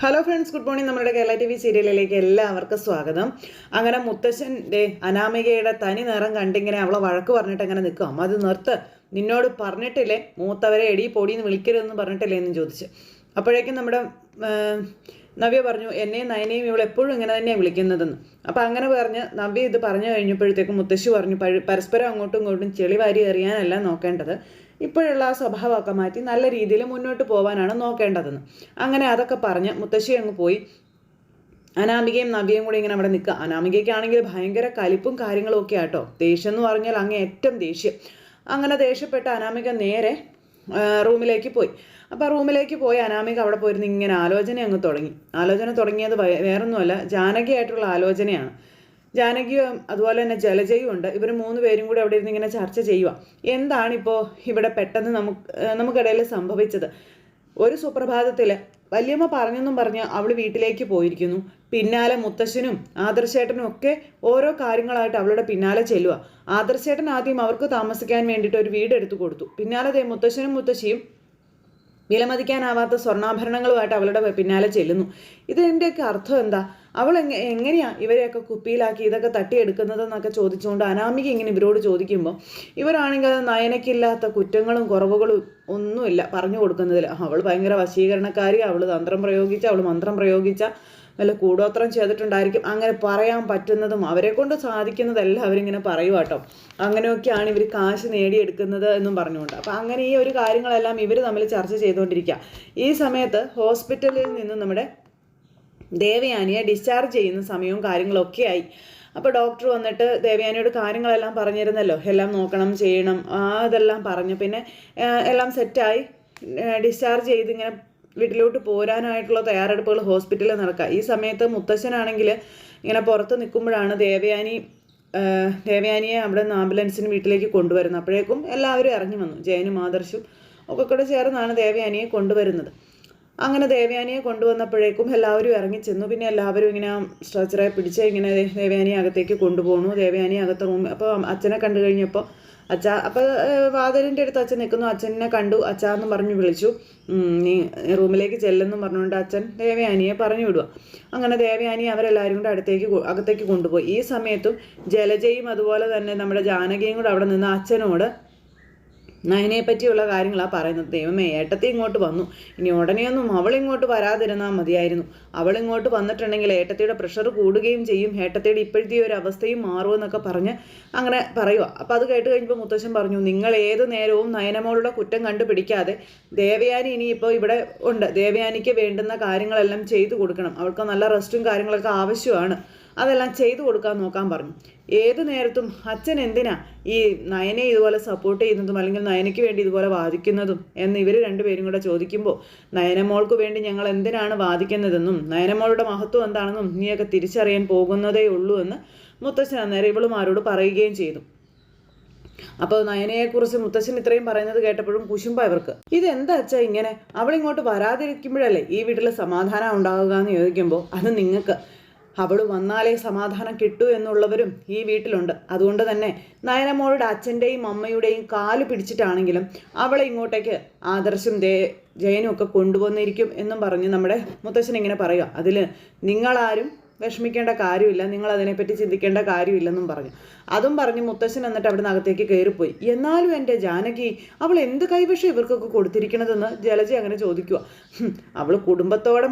Hello friends, good morning. നമ്മുടെ Kerala T V സീരിയലിലേക്ക് എല്ലാവർക്കും സ്വാഗതം. അങ്ങനെ മുത്തശ്ശൻ്റെ അനാമികയുടെ തനി നിറം കണ്ടിങ്ങനെ അവളെ വഴക്ക് പറഞ്ഞിട്ട് അങ്ങനെ നിൽക്കും. അമ്മ അത് നിർത്ത്, നിന്നോട് പറഞ്ഞിട്ടില്ലേ മൂത്തവരെ എടി പൊടിയെന്ന് വിളിക്കരുതെന്ന് പറഞ്ഞിട്ടില്ലേ എന്ന് ചോദിച്ച്. അപ്പോഴേക്കും നമ്മുടെ നവ്യ പറഞ്ഞു, എന്നെയും നയനെയും ഇവളെപ്പോഴും ഇങ്ങനെ തന്നെയാണ് വിളിക്കുന്നതെന്ന്. അപ്പം അങ്ങനെ പറഞ്ഞ് നവ്യ ഇത് പറഞ്ഞു കഴിഞ്ഞപ്പോഴത്തേക്കും മുത്തശ്ശി പറഞ്ഞു, പരസ്പരം അങ്ങോട്ടും ഇങ്ങോട്ടും ചെളിവാരി എറിയാനല്ല നോക്കേണ്ടത്, ഇപ്പോഴുള്ള ആ സ്വഭാവമൊക്കെ മാറ്റി നല്ല രീതിയിൽ മുന്നോട്ട് പോകാനാണ് നോക്കേണ്ടതെന്ന്. അങ്ങനെ അതൊക്കെ പറഞ്ഞ് മുത്തശ്ശി അങ്ങ് പോയി. അനാമികയും നവ്യയും കൂടി ഇങ്ങനെ അവിടെ നിൽക്കുക. അനാമികയ്ക്കാണെങ്കിൽ ഭയങ്കര കലിപ്പും കാര്യങ്ങളും ഒക്കെ ആട്ടോ. ദേഷ്യം എന്ന് പറഞ്ഞാൽ അങ്ങ് ഏറ്റവും ദേഷ്യം. അങ്ങനെ ദേഷ്യപ്പെട്ട അനാമിക നേരെ റൂമിലേക്ക് പോയി. അപ്പോൾ റൂമിലേക്ക് പോയി അനാമിക അവിടെ പോയിരുന്ന് ഇങ്ങനെ ആലോചന അങ്ങ് തുടങ്ങി. ആലോചന തുടങ്ങിയത് വേറൊന്നുമല്ല, ജാനകിയായിട്ടുള്ള ആലോചനയാണ്. ജാനകിയും അതുപോലെ തന്നെ ജലജയും ഉണ്ട്. ഇവർ 3 പേരും കൂടി അവിടെ ഇരുന്ന് ഇങ്ങനെ ചർച്ച ചെയ്യുക. എന്താണിപ്പോൾ ഇവിടെ പെട്ടെന്ന് നമുക്കിടയിൽ സംഭവിച്ചത്? ഒരു സുപ്രഭാതത്തിൽ വല്യമ്മ പറഞ്ഞെന്നും പറഞ്ഞ് അവൾ വീട്ടിലേക്ക് പോയിരിക്കുന്നു. പിന്നാലെ മുത്തശ്ശനും ആദർശേട്ടനും ഒക്കെ ഓരോ കാര്യങ്ങളായിട്ട് അവളുടെ പിന്നാലെ ചെല്ലുക. ആദർശേട്ടൻ ആദ്യം അവർക്ക് താമസിക്കാൻ വേണ്ടിയിട്ട് ഒരു വീട് എടുത്തു കൊടുത്തു. പിന്നാലെ മുത്തശ്ശനും മുത്തശ്ശിയും വിലമതിക്കാനാവാത്ത സ്വർണ്ണാഭരണങ്ങളുമായിട്ട് അവളുടെ പിന്നാലെ ചെല്ലുന്നു. ഇതിൻ്റെയൊക്കെ അർത്ഥം എന്താ? അവൾ എങ്ങനെയാണ് ഇവരെയൊക്കെ കുപ്പിയിലാക്കി ഇതൊക്കെ തട്ടിയെടുക്കുന്നതെന്നൊക്കെ ചോദിച്ചുകൊണ്ട് അനാമിക ഇങ്ങനെ ഇവരോട് ചോദിക്കുമ്പോൾ ഇവരാണെങ്കിൽ അത് നയനയ്ക്കില്ലാത്ത കുറ്റങ്ങളും കുറവുകളും ഒന്നുമില്ല പറഞ്ഞു കൊടുക്കുന്നതിൽ. അവൾ ഭയങ്കര വശീകരണക്കാരി, അവൾ തന്ത്രം പ്രയോഗിച്ച, അവൾ മന്ത്രം പ്രയോഗിച്ച, വല്ല കൂടോത്രം ചെയ്തിട്ടുണ്ടായിരിക്കും. അങ്ങനെ പറയാൻ പറ്റുന്നതും അവരെ കൊണ്ട് സാധിക്കുന്നതെല്ലാം അവരിങ്ങനെ പറയുക കേട്ടോ. അങ്ങനെയൊക്കെയാണ് ഇവർ കാശ് നേടിയെടുക്കുന്നത് എന്നും പറഞ്ഞുകൊണ്ട്. അപ്പം അങ്ങനെ ഈ ഒരു കാര്യങ്ങളെല്ലാം ഇവർ തമ്മിൽ ചർച്ച ചെയ്തുകൊണ്ടിരിക്കുക. ഈ സമയത്ത് ഹോസ്പിറ്റലിൽ നിന്നും നമ്മുടെ ദേവയാനിയെ ഡിസ്ചാർജ് ചെയ്യുന്ന സമയവും കാര്യങ്ങളൊക്കെ ആയി. അപ്പോൾ ഡോക്ടർ വന്നിട്ട് ദേവയാനിയോട് കാര്യങ്ങളെല്ലാം പറഞ്ഞിരുന്നല്ലോ, എല്ലാം നോക്കണം ചെയ്യണം അതെല്ലാം പറഞ്ഞു. പിന്നെ എല്ലാം സെറ്റായി ഡിസ്ചാർജ് ചെയ്ത് ഇങ്ങനെ വീട്ടിലോട്ട് പോരാനായിട്ടുള്ള തയ്യാറെടുപ്പുകൾ ഹോസ്പിറ്റലിൽ നടക്കുക. ഈ സമയത്ത് മുത്തശ്ശനാണെങ്കിൽ ഇങ്ങനെ പുറത്ത് നിൽക്കുമ്പോഴാണ് ദേവയാനിയെ അവിടെ നിന്ന് ആംബുലൻസിന് വീട്ടിലേക്ക് കൊണ്ടുവരുന്നത്. അപ്പോഴേക്കും എല്ലാവരും ഇറങ്ങി വന്നു. ജയനും ആദർശും ഒക്കെ കൂടെ ചേർന്നാണ് ദേവയാനിയെ കൊണ്ടുവരുന്നത്. അങ്ങനെ ദേവയാനിയെ കൊണ്ടുവന്നപ്പോഴേക്കും എല്ലാവരും ഇറങ്ങി ചെന്നു. പിന്നെ എല്ലാവരും ഇങ്ങനെ സ്ട്രെച്ചറെ പിടിച്ച് ഇങ്ങനെ ദേവയാനിയെ അകത്തേക്ക് കൊണ്ടുപോകണു. ദേവയാനിയെ അകത്ത് റൂമിൽ അപ്പോൾ അച്ഛനെ കണ്ടു കഴിഞ്ഞപ്പോൾ അപ്പോൾ വാതിലിൻ്റെ അടുത്ത് അച്ഛൻ നിൽക്കുന്നു. അച്ഛനെ കണ്ടു, അച്ഛാന്നും പറഞ്ഞു വിളിച്ചു. നീ റൂമിലേക്ക് ചെല്ലെന്നും പറഞ്ഞുകൊണ്ട് അച്ഛൻ ദേവയാനിയെ പറഞ്ഞു വിടുക. അങ്ങനെ ദേവയാനിയെ അവരെല്ലാവരും കൂടെ അകത്തേക്ക് കൊണ്ടുപോയി. ഈ സമയത്തും ജലജയും അതുപോലെ തന്നെ നമ്മുടെ ജാനകിയും കൂടെ അവിടെ നിന്ന് അച്ഛനോട് നയനയെ പറ്റിയുള്ള കാര്യങ്ങളാണ് പറയുന്നത്. ദൈവമേ, ഏട്ടത്തി ഇങ്ങോട്ട് വന്നു, ഇനി ഉടനെയൊന്നും അവളിങ്ങോട്ട് വരാതിരുന്നാൽ മതിയായിരുന്നു. അവളിങ്ങോട്ട് വന്നിട്ടുണ്ടെങ്കിൽ ഏട്ടത്തിയുടെ പ്രഷർ കൂടുകയും ചെയ്യും, ഏട്ടത്തിയുടെ ഇപ്പോഴത്തെ ഒരു അവസ്ഥയും മാറുമെന്നൊക്കെ പറഞ്ഞ് അങ്ങനെ പറയുക. അപ്പോൾ അത് കേട്ട് കഴിഞ്ഞപ്പോൾ മുത്തശ്ശൻ പറഞ്ഞു, നിങ്ങൾ ഏത് നേരവും നയനമോളുടെ കുറ്റം കണ്ടുപിടിക്കാതെ ദേവയാനി ഇനിയിപ്പോൾ ഇവിടെ ഉണ്ട്, ദേവയാനിക്ക് വേണ്ടുന്ന കാര്യങ്ങളെല്ലാം ചെയ്തു കൊടുക്കണം, അവൾക്ക് നല്ല റെസ്റ്റും കാര്യങ്ങളൊക്കെ ആവശ്യമാണ്, അതെല്ലാം ചെയ്തു കൊടുക്കാൻ നോക്കാൻ പറഞ്ഞു. ഏതു നേരത്തും അച്ഛൻ എന്തിനാ ഈ നയനെ ഇതുപോലെ സപ്പോർട്ട് ചെയ്യുന്നതും അല്ലെങ്കിൽ നയനയ്ക്ക് വേണ്ടി ഇതുപോലെ വാദിക്കുന്നതും എന്ന് ഇവർ രണ്ടുപേരും കൂടെ ചോദിക്കുമ്പോൾ നയനമോൾക്ക് വേണ്ടി ഞങ്ങൾ എന്തിനാണ് വാദിക്കുന്നതെന്നും നയനമോളുടെ മഹത്വം എന്താണെന്നും നീയൊക്കെ തിരിച്ചറിയാൻ പോകുന്നതേ ഉള്ളൂ എന്ന് മുത്തശ്ശൻ അന്നേരം ഇവളുമാരോട് പറയുകയും ചെയ്തു. അപ്പോൾ നയനയെക്കുറിച്ച് മുത്തശ്ശൻ ഇത്രയും പറയുന്നത് കേട്ടപ്പോഴും കുശുമ്പ ഇവർക്ക്. ഇതെന്താ അച്ഛാ ഇങ്ങനെ? അവളിങ്ങോട്ട് വരാതിരിക്കുമ്പോഴല്ലേ ഈ വീട്ടിൽ സമാധാനം ഉണ്ടാവുക എന്ന് ചോദിക്കുമ്പോൾ അത് നിങ്ങൾക്ക് അവൾ വന്നാലേ സമാധാനം കിട്ടൂ എന്നുള്ളവരും ഈ വീട്ടിലുണ്ട്. അതുകൊണ്ട് തന്നെ നയനമോളുടെ അച്ഛൻ്റെയും അമ്മയുടെയും കാല് പിടിച്ചിട്ടാണെങ്കിലും അവളെ ഇങ്ങോട്ടേക്ക് ആദർശം ജയനും ഒക്കെ കൊണ്ടുവന്നിരിക്കും എന്നും പറഞ്ഞ് നമ്മുടെ മുത്തശ്ശൻ ഇങ്ങനെ പറയുക. അതിൽ നിങ്ങളാരും വിഷമിക്കേണ്ട കാര്യമില്ല, നിങ്ങൾ അതിനെപ്പറ്റി ചിന്തിക്കേണ്ട കാര്യമില്ലെന്നും പറഞ്ഞു. അതും പറഞ്ഞ് മുത്തശ്ശൻ എന്നിട്ട് അവിടെ നിന്ന് അകത്തേക്ക് കയറിപ്പോയി. എന്നാലും എൻ്റെ ജാനകി, അവൾ എന്ത് കൈവശം ഇവർക്കൊക്കെ കൊടുത്തിരിക്കണതെന്ന് ജലജ അങ്ങനെ ചോദിക്കുക. അവൾ കുടുംബത്തോടെ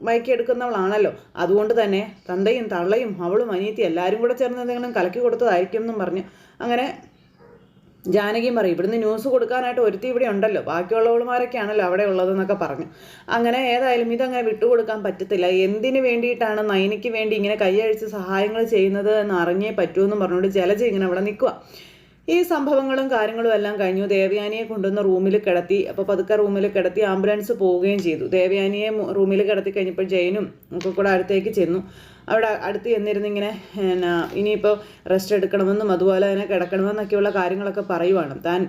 മയക്കിയെടുക്കുന്നവളാണല്ലോ, അതുകൊണ്ട് തന്നെ തന്തയും തള്ളയും അവളും അനിയത്തി എല്ലാവരും കൂടെ ചേർന്ന് എന്തെങ്കിലും കലക്കി കൊടുത്തതായിരിക്കും എന്നും പറഞ്ഞു. അങ്ങനെ ജാനകിയും പറയും, ഇവിടുന്ന് ന്യൂസ് കൊടുക്കാനായിട്ട് ഒരുത്തി ഇവിടെ ഉണ്ടല്ലോ, ബാക്കിയുള്ളവളുമാരൊക്കെയാണല്ലോ അവിടെ ഉള്ളതെന്നൊക്കെ പറഞ്ഞു. അങ്ങനെ ഏതായാലും ഇതങ്ങനെ വിട്ടുകൊടുക്കാൻ പറ്റത്തില്ല, എന്തിനു വേണ്ടിയിട്ടാണ് നയനയ്ക്ക് വേണ്ടി ഇങ്ങനെ കൈയഴിച്ച് സഹായങ്ങൾ ചെയ്യുന്നത് എന്ന് അറിഞ്ഞേ പറ്റുമെന്നും പറഞ്ഞുകൊണ്ട് ജലജ ഇങ്ങനെ അവിടെ നിൽക്കുക. ഈ സംഭവങ്ങളും കാര്യങ്ങളും എല്ലാം കഴിഞ്ഞു. ദേവയാനിയെ കൊണ്ടുവന്ന് റൂമിൽ കിടത്തി. അപ്പോൾ പതുക്കെ റൂമിൽ കിടത്തി ആംബുലൻസ് പോവുകയും ചെയ്തു. ദേവയാനിയെ റൂമിൽ കിടത്തി കഴിഞ്ഞപ്പോൾ ജയനും ഒക്കെ കൂടെ അടുത്തേക്ക് ചെന്നു. അവിടെ അടുത്ത് ചെന്നിരുന്നിങ്ങനെ ഇനിയിപ്പോൾ റെസ്റ്റ് എടുക്കണമെന്നും അതുപോലെ തന്നെ കിടക്കണമെന്നൊക്കെയുള്ള കാര്യങ്ങളൊക്കെ പറയുവാണ്. താൻ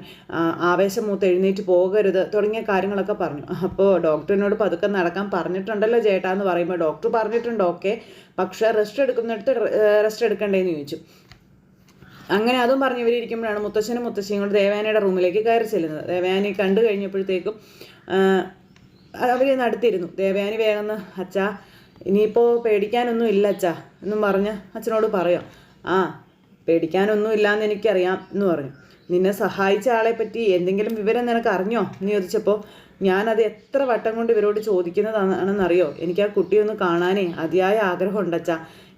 ആവേശം മൂത്ത് എഴുന്നേറ്റ് പോകരുത് തുടങ്ങിയ കാര്യങ്ങളൊക്കെ പറഞ്ഞു. അപ്പോൾ ഡോക്ടറിനോട് പതുക്കെ നടക്കാൻ പറഞ്ഞിട്ടുണ്ടല്ലോ ചേട്ടാ എന്ന് പറയുമ്പോൾ ഡോക്ടർ പറഞ്ഞിട്ടുണ്ട്, ഓക്കെ, പക്ഷേ റെസ്റ്റ് എടുക്കുന്നിടത്ത് റെസ്റ്റ് എടുക്കണ്ടേന്ന് ചോദിച്ചു. അങ്ങനെ അതും പറഞ്ഞ് ഇവരിയ്ക്കുമ്പോഴാണ് മുത്തശ്ശനും മുത്തശ്ശിയും കൊണ്ട് ദേവയാനിയുടെ റൂമിലേക്ക് കയറി ചെല്ലുന്നത്. ദേവയാനി കണ്ടു കഴിഞ്ഞപ്പോഴത്തേക്കും അവർ നടത്തിയിരുന്നു. ദേവയാനി വേഗം അച്ഛാ ഇനിയിപ്പോൾ പേടിക്കാനൊന്നും ഇല്ല അച്ഛാ എന്നും പറഞ്ഞ് അച്ഛനോട് പറയാം. ആ പേടിക്കാനൊന്നും ഇല്ലയെന്ന് എനിക്കറിയാം എന്ന് പറഞ്ഞു. നിന്നെ സഹായിച്ച ആളെ പറ്റി എന്തെങ്കിലും വിവരം നിനക്ക് അറിഞ്ഞോ എന്ന് ചോദിച്ചപ്പോൾ ഞാനത് എത്ര വട്ടം കൊണ്ട് ഇവരോട് ചോദിക്കുന്നതാണെന്നറിയോ. എനിക്ക് ആ കുട്ടിയൊന്ന് കാണാനേ അതിയായ ആഗ്രഹമുണ്ട് അച്ഛാ.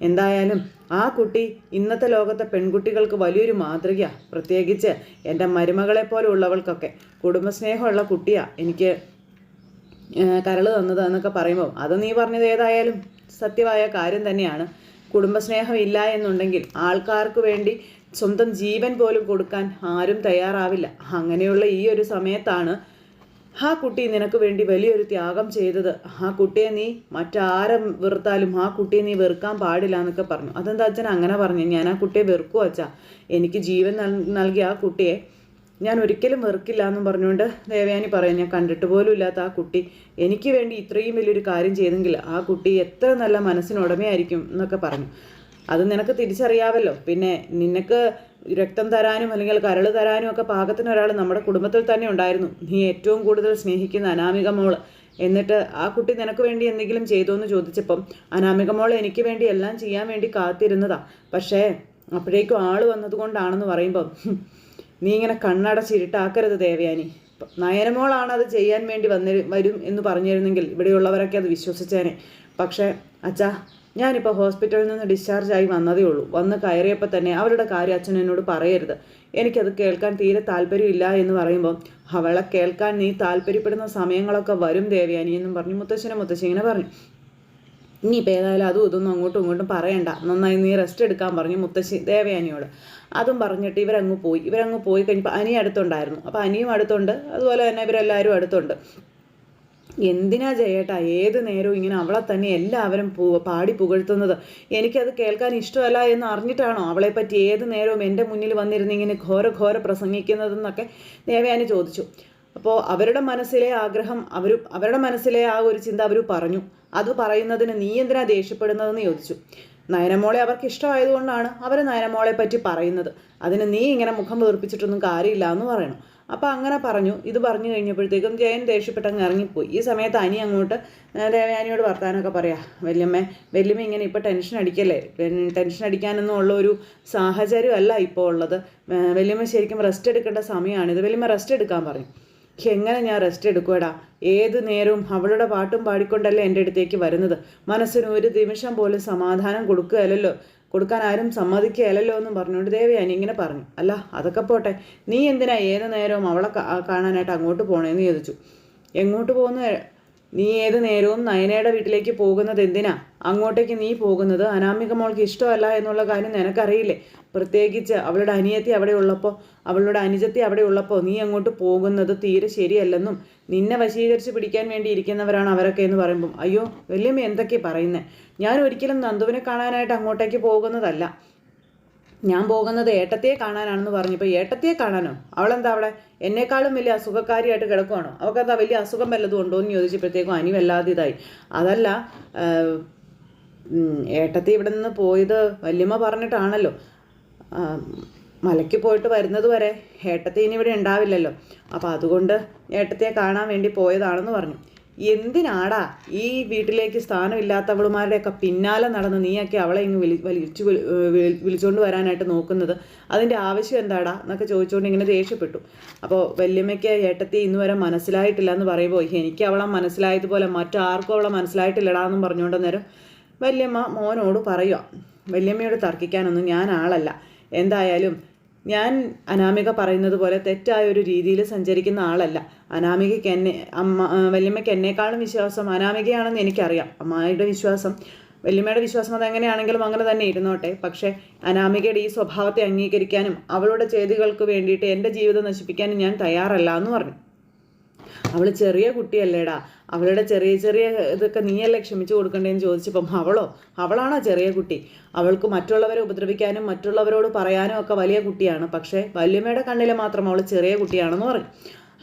എന്തായാലും ആ കുട്ടി ഇന്നത്തെ ലോകത്തെ പെൺകുട്ടികൾക്ക് വലിയൊരു മാതൃകയാണ്. പ്രത്യേകിച്ച് എൻ്റെ മരുമകളെ പോലെ ഉള്ളവൾക്കൊക്കെ കുടുംബസ്നേഹമുള്ള കുട്ടിയാണ് എനിക്ക് കരൾ തന്നത് എന്നൊക്കെ പറയുമ്പോൾ അത് നീ പറഞ്ഞത് ഏതായാലും സത്യമായ കാര്യം തന്നെയാണ്. കുടുംബസ്നേഹം ഇല്ല എന്നുണ്ടെങ്കിൽ ആൾക്കാർക്ക് വേണ്ടി സ്വന്തം ജീവൻ പോലും കൊടുക്കാൻ ആരും തയ്യാറാവില്ല. അങ്ങനെയുള്ള ഈ ഒരു സമയത്താണ് ആ കുട്ടി നിനക്ക് വേണ്ടി വലിയൊരു ത്യാഗം ചെയ്തത്. ആ കുട്ടിയെ നീ മറ്റാരും വെറുത്താലും ആ കുട്ടിയെ നീ വെറുക്കാൻ പാടില്ല എന്നൊക്കെ പറഞ്ഞു. അതെന്താ അച്ഛൻ അങ്ങനെ പറഞ്ഞു? ഞാൻ ആ കുട്ടിയെ വെറുക്കുമോ അച്ഛാ? എനിക്ക് ജീവൻ നൽകിയ ആ കുട്ടിയെ ഞാൻ ഒരിക്കലും വെറുക്കില്ല എന്നും പറഞ്ഞുകൊണ്ട് ദേവയാനി പറയും. ഞാൻ കണ്ടിട്ട് പോലും ഇല്ലാത്ത ആ കുട്ടി എനിക്ക് വേണ്ടി ഇത്രയും വലിയൊരു കാര്യം ചെയ്തെങ്കിൽ ആ കുട്ടി എത്ര നല്ല മനസ്സിനുടമയായിരിക്കും എന്നൊക്കെ പറഞ്ഞു. അത് നിനക്ക് തിരിച്ചറിയാവല്ലോ. പിന്നെ നിനക്ക് രക്തം തരാനും അല്ലെങ്കിൽ കരൾ തരാനും ഒക്കെ പാകത്തിന് ഒരാൾ നമ്മുടെ കുടുംബത്തിൽ തന്നെ ഉണ്ടായിരുന്നു. നീ ഏറ്റവും കൂടുതൽ സ്നേഹിക്കുന്ന അനാമിക മോള്. എന്നിട്ട് ആ കുട്ടി നിനക്ക് വേണ്ടി എന്തെങ്കിലും ചെയ്തോ എന്ന് ചോദിച്ചപ്പം അനാമിക മോൾ എനിക്ക് വേണ്ടി എല്ലാം ചെയ്യാൻ വേണ്ടി കാത്തിരുന്നതാ. പക്ഷേ അപ്പോഴേക്കും ആൾ വന്നതുകൊണ്ടാണെന്ന് പറയുമ്പം നീ ഇങ്ങനെ കണ്ണടച്ചിരുട്ടാക്കരുത് ദേവയാനി. നയനമോളാണ് അത് ചെയ്യാൻ വേണ്ടി വരും എന്ന് പറഞ്ഞിരുന്നെങ്കിൽ ഇവിടെയുള്ളവരൊക്കെ അത് വിശ്വസിച്ചേനെ. പക്ഷേ അച്ഛാ ഞാനിപ്പോൾ ഹോസ്പിറ്റലിൽ നിന്ന് ഡിസ്ചാർജായി വന്നതേ ഉള്ളൂ. വന്ന് കയറിയപ്പോൾ തന്നെ അവരുടെ കാര്യം അച്ഛൻ എന്നോട് പറയരുത്. എനിക്കത് കേൾക്കാൻ തീരെ താല്പര്യമില്ല എന്ന് പറയുമ്പോൾ അവളെ കേൾക്കാൻ നീ താല്പര്യപ്പെടുന്ന സമയങ്ങളൊക്കെ വരും ദേവയാനി എന്നും പറഞ്ഞു മുത്തശ്ശി ഇങ്ങനെ പറഞ്ഞു. ഇനിയിപ്പോൾ ഏതായാലും അതും ഇതൊന്നും അങ്ങോട്ടും ഇങ്ങോട്ടും പറയണ്ട, നന്നായി നീ റെസ്റ്റ് എടുക്കാൻ പറഞ്ഞു മുത്തശ്ശി ദേവയാനിയോട്. അതും പറഞ്ഞിട്ട് ഇവരങ്ങ് പോയി കഴിഞ്ഞപ്പോൾ അനി അടുത്തുണ്ടായിരുന്നു. അപ്പോൾ അനിയും അടുത്തുണ്ട്, അതുപോലെ തന്നെ ഇവരെല്ലാവരും അടുത്തുണ്ട്. എന്തിനാ ജയേട്ടാ ഏത് നേരവും ഇങ്ങനെ അവളെ തന്നെ എല്ലാവരും പാടി പുകഴ്ത്തുന്നത്? എനിക്കത് കേൾക്കാൻ ഇഷ്ടമല്ല എന്ന് അറിഞ്ഞിട്ടാണോ അവളെപ്പറ്റി ഏത് നേരവും എൻ്റെ മുന്നിൽ വന്നിരുന്ന് ഇങ്ങനെ ഘോര പ്രസംഗിക്കുന്നതെന്നൊക്കെ ദേവയാനി ചോദിച്ചു. അപ്പോൾ അവരുടെ മനസ്സിലെ ആഗ്രഹം അവരുടെ മനസ്സിലെ ആ ഒരു ചിന്ത അവർ പറഞ്ഞു. അത് പറയുന്നതിന് നീ എന്തിനാ ദേഷ്യപ്പെടുന്നതെന്ന് ചോദിച്ചു. നയനമോളെ അവർക്ക് ഇഷ്ടമായതുകൊണ്ടാണ് അവർ നയനമോളെ പറ്റി പറയുന്നത്. അതിന് നീ ഇങ്ങനെ മുഖം വീർപ്പിച്ചിട്ടൊന്നും കാര്യമില്ല എന്ന് പറയണം. അപ്പം അങ്ങനെ പറഞ്ഞു. ഇത് പറഞ്ഞു കഴിഞ്ഞപ്പോഴത്തേക്കും ജയൻ ദേഷ്യപ്പെട്ടങ്ങ് ഇറങ്ങിപ്പോയി. ഈ സമയത്ത് അനി അങ്ങോട്ട് ദേവയാനിയോട് വർത്താനൊക്കെ പറയാം. വല്യമ്മ ഇങ്ങനെ ഇപ്പോൾ ടെൻഷൻ അടിക്കല്ലേ, ടെൻഷൻ അടിക്കാനൊന്നും ഉള്ള ഒരു സാഹചര്യമല്ല ഇപ്പോൾ ഉള്ളത്. വല്യമ്മ ശരിക്കും റെസ്റ്റ് എടുക്കേണ്ട സമയമാണിത്. വല്യമ്മ റെസ്റ്റ് എടുക്കാൻ പറഞ്ഞു. എങ്ങനെ ഞാൻ റെസ്റ്റ് എടുക്കുവേടാ? ഏത് നേരവും അവളുടെ പാട്ടും പാടിക്കൊണ്ടല്ലേ എൻ്റെ അടുത്തേക്ക് വരുന്നത്. മനസ്സിന് ഒരു നിമിഷം പോലും സമാധാനം കൊടുക്കാൻ ആരും സമ്മതിക്കുകയല്ലോ എന്നും പറഞ്ഞുകൊണ്ട് ദേവയാനി ഇങ്ങനെ പറഞ്ഞു. അല്ല അതൊക്കെ പോട്ടെ, നീ എന്തിനാ ഏത് നേരവും അവളെ കാണാനായിട്ട് അങ്ങോട്ട് പോകണേന്ന് ചോദിച്ചു. എങ്ങോട്ട് പോകുന്നു? നീ ഏത് നേരവും നയനയുടെ വീട്ടിലേക്ക് പോകുന്നത് എന്തിനാ? അങ്ങോട്ടേക്ക് നീ പോകുന്നത് അനാമിക മോൾക്ക് ഇഷ്ടമല്ല എന്നുള്ള കാര്യം നിനക്കറിയില്ലേ? പ്രത്യേകിച്ച് അവളുടെ അനിയത്തി അവിടെ ഉള്ളപ്പോൾ, അവളുടെ അനുജത്തി അവിടെ ഉള്ളപ്പോൾ നീ അങ്ങോട്ട് പോകുന്നത് തീരെ ശരിയല്ലെന്നും നിന്നെ വശീകരിച്ച് പിടിക്കാൻ വേണ്ടി ഇരിക്കുന്നവരാണ് അവരൊക്കെ എന്ന് പറയുമ്പം അയ്യോ വല്യമ്മ എന്തൊക്കെയാണ് പറയുന്നത്? ഞാൻ ഒരിക്കലും നന്ദുവിനെ കാണാനായിട്ട് അങ്ങോട്ടേക്ക് പോകുന്നതല്ല. ഞാൻ പോകുന്നത് ഏട്ടത്തിയെ കാണാനാണെന്ന് പറഞ്ഞപ്പോൾ ഏട്ടത്തിയെ കാണാനോ? അവളെന്താ അവിടെ എന്നെക്കാളും വലിയ അസുഖക്കാരിയായിട്ട് കിടക്കുവാണോ? അവൾക്കെന്താ വലിയ അസുഖം വല്ലതും ഉണ്ടോ എന്ന് ചോദിച്ചപ്പോഴത്തേക്കും അനി വല്ലാതെ ഇതായി. അതല്ല ഏട്ടത്തി ഇവിടെ നിന്ന് പോയത് വല്യമ്മ പറഞ്ഞിട്ടാണല്ലോ. മലയ്ക്ക് പോയിട്ട് വരുന്നത് വരെ ഏട്ടത്തി ഇനി ഇവിടെ ഉണ്ടാവില്ലല്ലോ. അപ്പോൾ അതുകൊണ്ട് ഏട്ടത്തിയെ കാണാൻ വേണ്ടി പോയതാണെന്ന് പറഞ്ഞു. എന്തിനാടാ ഈ വീട്ടിലേക്ക് സ്ഥാനമില്ലാത്തവളുമാരുടെയൊക്കെ പിന്നാലെ നടന്ന് നീയൊക്കെ അവളെ ഇങ്ങ് വിളിച്ചുകൊണ്ട് വരാനായിട്ട് നോക്കുന്നത്? അതിൻ്റെ ആവശ്യം എന്താടാ എന്നൊക്കെ ചോദിച്ചുകൊണ്ട് ഇങ്ങനെ ദേഷ്യപ്പെട്ടു. അപ്പോൾ വല്യമ്മയ്ക്ക് ഏട്ടത്തി ഇന്ന് വരെ മനസ്സിലായിട്ടില്ല എന്ന് പറയുമ്പോൾ എനിക്ക് അവളെ മനസ്സിലായതുപോലെ മറ്റാർക്കും അവളെ മനസ്സിലായിട്ടില്ലടാ എന്നും പറഞ്ഞുകൊണ്ട് നേരം വല്യമ്മ മോനോട് പറയുക. വല്യമ്മയോട് തർക്കിക്കാനൊന്നും ഞാൻ ആളല്ല. എന്തായാലും ഞാൻ അനാമിക പറയുന്നത് പോലെ തെറ്റായ ഒരു രീതിയിൽ സഞ്ചരിക്കുന്ന ആളല്ല. അനാമികയ്ക്ക് വല്യമ്മയ്ക്ക് എന്നേക്കാളും വിശ്വാസം അനാമികയാണെന്ന് എനിക്കറിയാം. അമ്മായിയുടെ വിശ്വാസം, വല്യമ്മയുടെ വിശ്വാസം അതെങ്ങനെയാണെങ്കിലും അങ്ങനെ തന്നെ ഇരുന്നോട്ടെ. പക്ഷേ അനാമികയുടെ ഈ സ്വഭാവത്തെ അംഗീകരിക്കാനും അവളുടെ ചെയ്തികൾക്ക് വേണ്ടിയിട്ട് എൻ്റെ ജീവിതം നശിപ്പിക്കാനും ഞാൻ തയ്യാറല്ല എന്ന് പറഞ്ഞു. അവൾ ചെറിയ കുട്ടിയല്ലേടാ, അവളുടെ ചെറിയ ഇതൊക്കെ നീയല്ലേ ക്ഷമിച്ചു കൊടുക്കണ്ടേന്ന് ചോദിച്ചപ്പം അവളാണോ ചെറിയ കുട്ടി? അവൾക്ക് മറ്റുള്ളവരെ ഉപദ്രവിക്കാനും മറ്റുള്ളവരോട് പറയാനും ഒക്കെ വലിയ കുട്ടിയാണ്. പക്ഷേ വല്യമ്മയുടെ കണ്ണിൽ മാത്രം അവൾ ചെറിയ കുട്ടിയാണെന്ന് പറഞ്ഞു.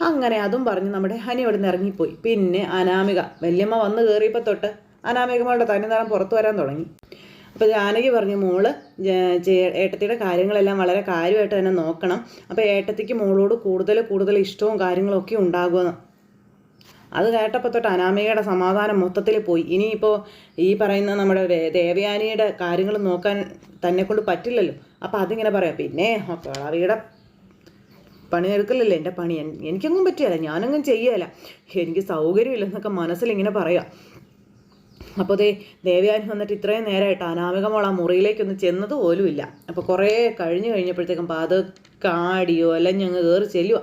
അങ്ങനെ അതും പറഞ്ഞ് നമ്മുടെ ഹനി അവിടെ നിന്ന് ഇറങ്ങിപ്പോയി. പിന്നെ അനാമിക വല്യമ്മ വന്ന് കയറിയപ്പോൾ തൊട്ട് അനാമികമ്മയുടെ തനിനിറം പുറത്തു വരാൻ തുടങ്ങി. അപ്പോൾ ജാനകി പറഞ്ഞു, മോള് ഏട്ടത്തിയുടെ കാര്യങ്ങളെല്ലാം വളരെ കാര്യമായിട്ട് തന്നെ നോക്കണം. അപ്പോൾ ഏട്ടത്തിക്ക് മോളോട് കൂടുതൽ ഇഷ്ടവും കാര്യങ്ങളൊക്കെ ഉണ്ടാകുമെന്ന്. അത് കേട്ടപ്പോൾ തൊട്ട് അനാമികയുടെ സമാധാനം മൊത്തത്തിൽ പോയി. ഇനിയിപ്പോൾ ഈ പറയുന്ന നമ്മുടെ ദേവയാനിയുടെ കാര്യങ്ങൾ നോക്കാൻ തന്നെ കൊണ്ട് പറ്റില്ലല്ലോ. അപ്പോൾ അതിങ്ങനെ പറയാം, പിന്നെ കളവിയുടെ പണിയെടുക്കലല്ലേ എൻ്റെ പണി, എനിക്കൊന്നും പറ്റിയല്ല, ഞാനൊന്നും ചെയ്യല, എനിക്ക് സൗകര്യമില്ലെന്നൊക്കെ മനസ്സിലിങ്ങനെ പറയാം. അപ്പോൾ ദേവയാനി വന്നിട്ട് ഇത്രയും നേരമായിട്ട് അനാമിക മോൾ ആ മുറിയിലേക്കൊന്ന് ചെന്നത് പോലുമില്ല. അപ്പോൾ കുറേ കഴിഞ്ഞപ്പോഴത്തേക്കും പതുക്കെ ആടിയോ അല്ലെങ്കിൽ ഞങ്ങൾ കയറി ചെല്ലുക.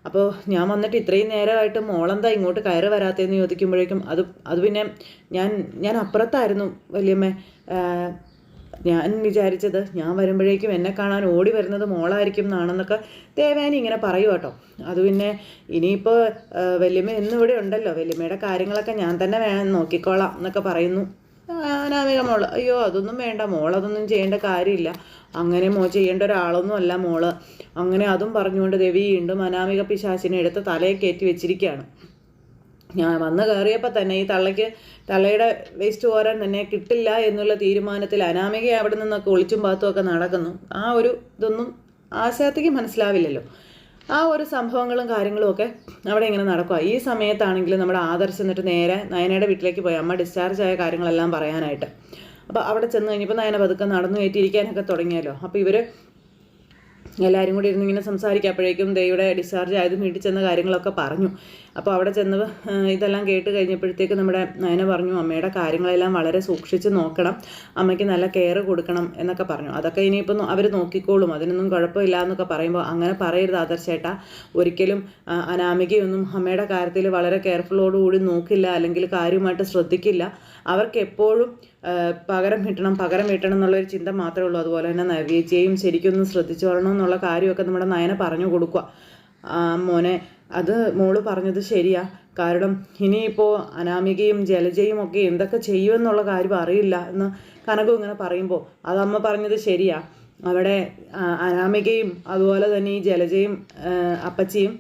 അപ്പോൾ ഞാൻ വന്നിട്ട് ഇത്രയും നേരമായിട്ട് മോളെന്താ ഇങ്ങോട്ട് കയറി വരാത്തതെന്ന് ചോദിക്കുമ്പോഴേക്കും അത് പിന്നെ ഞാൻ അപ്പുറത്തായിരുന്നു വല്യമ്മേ. ഞാൻ വിചാരിച്ചത് ഞാൻ വരുമ്പോഴേക്കും എന്നെ കാണാൻ ഓടി വരുന്നത് മോളായിരിക്കും എന്നാണെന്നൊക്കെ ദേവയാനി ഇങ്ങനെ പറയൂ കേട്ടോ. അത് പിന്നെ ഇനിയിപ്പോൾ വല്യമ്മ എന്നിവിടെ ഉണ്ടല്ലോ, വല്യമ്മയുടെ കാര്യങ്ങളൊക്കെ ഞാൻ തന്നെ നോക്കിക്കോളാം എന്നൊക്കെ പറയുന്നു അനാമിക മോള്. അയ്യോ അതൊന്നും വേണ്ട, മോളതൊന്നും ചെയ്യേണ്ട കാര്യമില്ല, അങ്ങനെ ചെയ്യേണ്ട ഒരാളൊന്നും അല്ല മോള്. അങ്ങനെ അതും പറഞ്ഞുകൊണ്ട് ദേവി വീണ്ടും അനാമിക പിശാചിനെ എടുത്ത് തലയെ കയറ്റി വെച്ചിരിക്കുകയാണ്. ഞാൻ വന്ന് കയറിയപ്പോൾ തന്നെ ഈ തള്ളയുടെ വേസ്റ്റ് കോരാൻ തന്നെ കിട്ടില്ല എന്നുള്ള തീരുമാനത്തിൽ അനാമിക അവിടെ നിന്നൊക്കെ ഒളിച്ചും പാത്തുമൊക്കെ നടക്കുന്നു. ആ ഒരു ഇതൊന്നും ആശാത്തിക്ക് മനസ്സിലാവില്ലല്ലോ. ആ ഒരു സംഭവങ്ങളും കാര്യങ്ങളും ഒക്കെ അവിടെ ഇങ്ങനെ നടക്കുക. ഈ സമയത്താണെങ്കിൽ നമ്മുടെ ആദർശ് എന്നിട്ട് നേരെ നയനയുടെ വീട്ടിലേക്ക് പോയി അമ്മ ഡിസ്ചാർജ് ആയ കാര്യങ്ങളെല്ലാം പറയാനായിട്ട്. അപ്പോൾ അവിടെ ചെന്ന് കഴിഞ്ഞപ്പോൾ നയന പതുക്കെ നടന്നു കയറ്റിയിരിക്കാനൊക്കെ തുടങ്ങിയല്ലോ. അപ്പോൾ ഇവർ എല്ലാവരും കൂടി ഇരുന്ന് ഇങ്ങനെ സംസാരിക്കപ്പോഴേക്കും ദൈവയുടെ ഡിസ്ചാർജ് ആയത് വീട്ടിൽ ചെന്ന കാര്യങ്ങളൊക്കെ പറഞ്ഞു. അപ്പോൾ അവിടെ ചെന്ന് ഇതെല്ലാം കേട്ട് കഴിഞ്ഞപ്പോഴത്തേക്ക് നമ്മുടെ നയന പറഞ്ഞു, അമ്മയുടെ കാര്യങ്ങളെല്ലാം വളരെ സൂക്ഷിച്ച് നോക്കണം, അമ്മയ്ക്ക് നല്ല കെയർ കൊടുക്കണം എന്നൊക്കെ പറഞ്ഞു. അതൊക്കെ ഇനിയിപ്പോൾ അവർ നോക്കിക്കോളും, അതിനൊന്നും കുഴപ്പമില്ല എന്നൊക്കെ പറയുമ്പോൾ അങ്ങനെ പറയരുത് ആദർശേട്ടാ, ഒരിക്കലും അനാമികയൊന്നും അമ്മയുടെ കാര്യത്തിൽ വളരെ കെയർഫുള്ളോടുകൂടി നോക്കില്ല, അല്ലെങ്കിൽ കാര്യമായിട്ട് ശ്രദ്ധിക്കില്ല. അവർക്ക് എപ്പോഴും പകരം വീട്ടണം എന്നുള്ളൊരു ചിന്ത മാത്രമേ ഉള്ളൂ. അതുപോലെ തന്നെ നവ്യേച്ചിയെയും ശരിക്കൊന്ന് ശ്രദ്ധിച്ചോളണം എന്നുള്ള കാര്യമൊക്കെ നമ്മുടെ നയന പറഞ്ഞു കൊടുക്കുക. മോനെ അത് മോള് പറഞ്ഞത് ശരിയാ, കാരണം ഇനിയിപ്പോൾ അനാമികയും ജലജയും ഒക്കെ എന്തൊക്കെ ചെയ്യുമെന്നുള്ള കാര്യം അറിയില്ല എന്ന് കനകം ഇങ്ങനെ പറയുമ്പോൾ അതമ്മ പറഞ്ഞത് ശരിയാ. അവിടെ അനാമികയും അതുപോലെ തന്നെ ഈ ജലജയും അപ്പച്ചിയും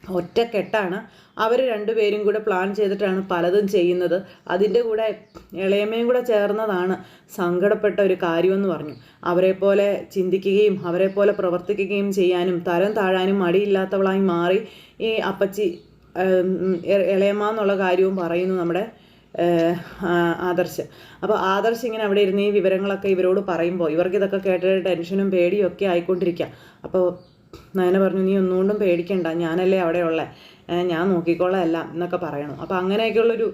ഒറ്റക്കെട്ടാണ്. അവർ രണ്ടുപേരും കൂടെ പ്ലാൻ ചെയ്തിട്ടാണ് പലതും ചെയ്യുന്നത്. അതിൻ്റെ കൂടെ ഇളയമ്മയും കൂടെ ചേർന്നതാണ് സങ്കടപ്പെട്ട ഒരു കാര്യമെന്ന് പറഞ്ഞു. അവരെപ്പോലെ ചിന്തിക്കുകയും അവരെപ്പോലെ പ്രവർത്തിക്കുകയും ചെയ്യാനും തരം താഴാനും മടിയില്ലാത്തവളായി മാറി ഈ അപ്പച്ചി ഇളയമ്മ എന്നുള്ള കാര്യവും പറയുന്നു നമ്മുടെ ആദർശ്. അപ്പോൾ ആദർശ് ഇങ്ങനെ അവിടെ ഇരുന്ന് ഈ വിവരങ്ങളൊക്കെ ഇവരോട് പറയുമ്പോൾ ഇവർക്കിതൊക്കെ കേട്ടിട്ട് ടെൻഷനും പേടിയും ഒക്കെ ആയിക്കൊണ്ടിരിക്കുക. അപ്പോൾ നയന പറഞ്ഞു, നീ ഒന്നുകൊണ്ടും പേടിക്കണ്ട, ഞാനല്ലേ അവിടെ ഉള്ളത്, ഞാൻ നോക്കിക്കോളാം എല്ലാം എന്നൊക്കെ പറയണം. അപ്പോൾ അങ്ങനെയൊക്കെയുള്ളൊരു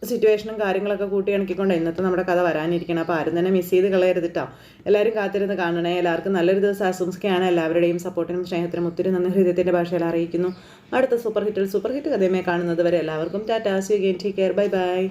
സിറ്റുവേഷനും കാര്യങ്ങളൊക്കെ കൂട്ടി ഇണക്കിക്കൊണ്ട് ഇന്നത്തെ നമ്മുടെ കഥ വരാനിരിക്കണം. അപ്പോൾ ആരും തന്നെ മിസ് ചെയ്ത് കളയരുതിട്ടോ. എല്ലാവരും കാത്തിരുന്ന് കാണണേ. എല്ലാവർക്കും നല്ലൊരു ദിവസം ആശംസിക്കുകയാണ്. എല്ലാവരുടെയും സപ്പോർട്ടിനും സ്നേഹത്തിനും ഒത്തിരി നന്ദി ഹൃദയത്തിൻ്റെ ഭാഷയിൽ അറിയിക്കുന്നു. അടുത്ത സൂപ്പർ ഹിറ്റ് കഥയുമായി കാണുന്നത് വരെ എല്ലാവർക്കും tata, see you again, take care, bye by.